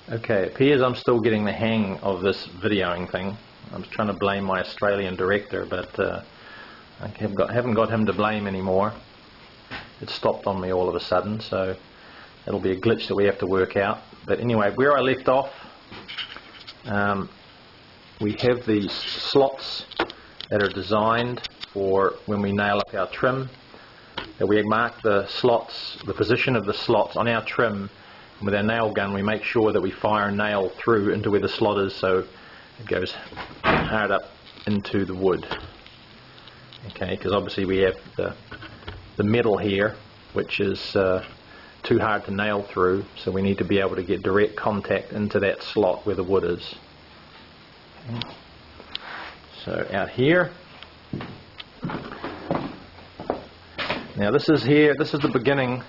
Okay, it appears I'm still getting the hang of this videoing thing. I was trying to blame my Australian director, but I haven't got him to blame anymore. It stopped on me all of a sudden, so it'll be a glitch that we have to work out. But anyway, where I left off, we have these slots that are designed for when we nail up our trim. That we mark the slots, the position of the slots on our trim. With our nail gun, we make sure that we fire a nail through into where the slot is, so it goes hard up into the wood. Okay, because obviously we have the metal here, which is too hard to nail through, so we need to be able to get direct contact into that slot where the wood is. Okay. So out here. Now this is the beginning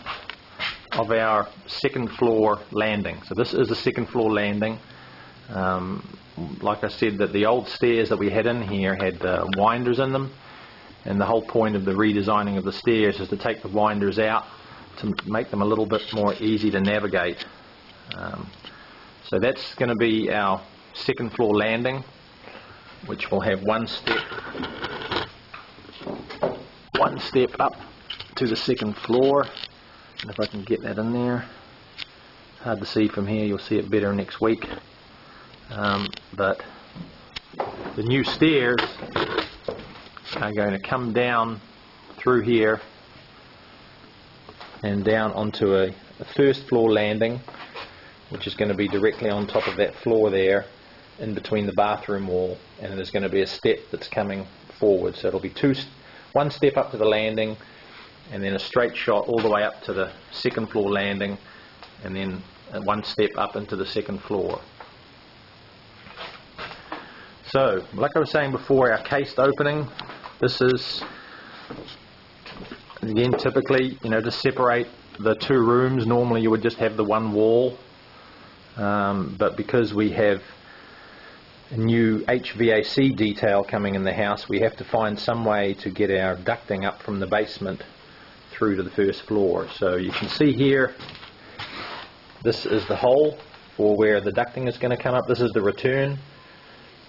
of our second floor landing. So this is the second floor landing. Like I said, that the old stairs that we had in here had winders in them, and the whole point of the redesigning of the stairs is to take the winders out to make them a little bit more easy to navigate. So that's going to be our second floor landing, which will have one step up to the second floor. And if I can get that in there, hard to see from here, you'll see it better next week. But the new stairs are going to come down through here and down onto a first floor landing, which is going to be directly on top of that floor there, in between the bathroom wall, and there's going to be a step that's coming forward. So it'll be one step up to the landing, and then a straight shot all the way up to the second floor landing, and then one step up into the second floor. So, like I was saying before, our cased opening, this is, again, typically, to separate the two rooms. Normally you would just have the one wall, but because we have a new HVAC detail coming in the house, we have to find some way to get our ducting up from the basement through to the first floor. So you can see here, this is the hole for where the ducting is going to come up. This is the return.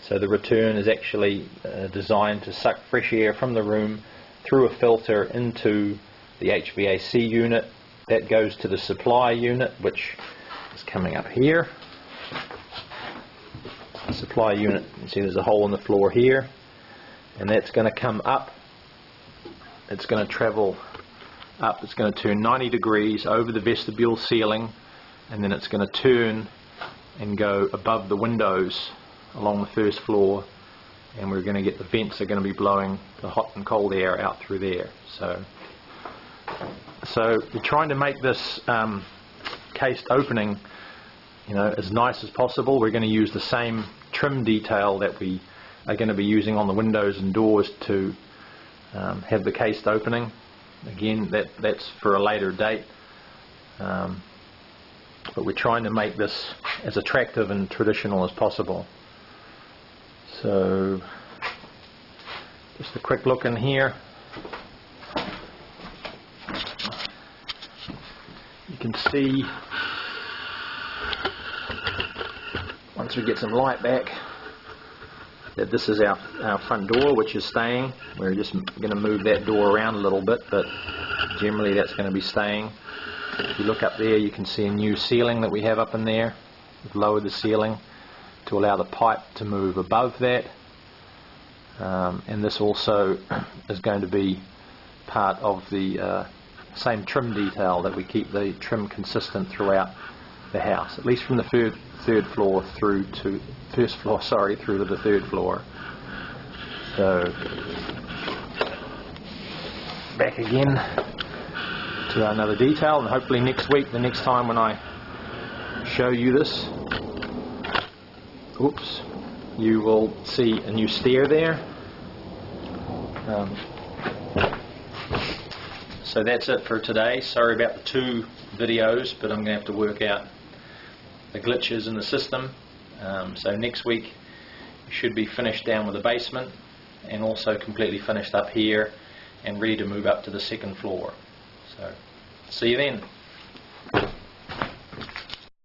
So the return is actually designed to suck fresh air from the room through a filter into the HVAC unit. That goes to the supply unit, which is coming up here. The supply unit, you see there's a hole in the floor here, and that's going to come up. It's going to travel up, it's going to turn 90 degrees over the vestibule ceiling, and then it's going to turn and go above the windows along the first floor, and we're going to get the vents are going to be blowing the hot and cold air out through there. So we're trying to make this cased opening as nice as possible. We're going to use the same trim detail that we are going to be using on the windows and doors to have the cased opening. Again, that's for a later date, but we're trying to make this as attractive and traditional as possible. So just a quick look in here. You can see, once we get some light back, that this is our front door, which is staying. We're just going to move that door around a little bit, but generally that's going to be staying. If you look up there, you can see a new ceiling that we have up in there. We've lowered the ceiling to allow the pipe to move above that, and this also is going to be part of the same trim detail, that we keep the trim consistent throughout the house, at least from the third floor through to through to the third floor. So back again to another detail, and hopefully next week, the next time when I show you this, you will see a new stair there. So that's it for today. Sorry about the two videos, but I'm going to have to work out the glitches in the system. So next week we should be finished down with the basement, and also completely finished up here and ready to move up to the second floor. So see you then.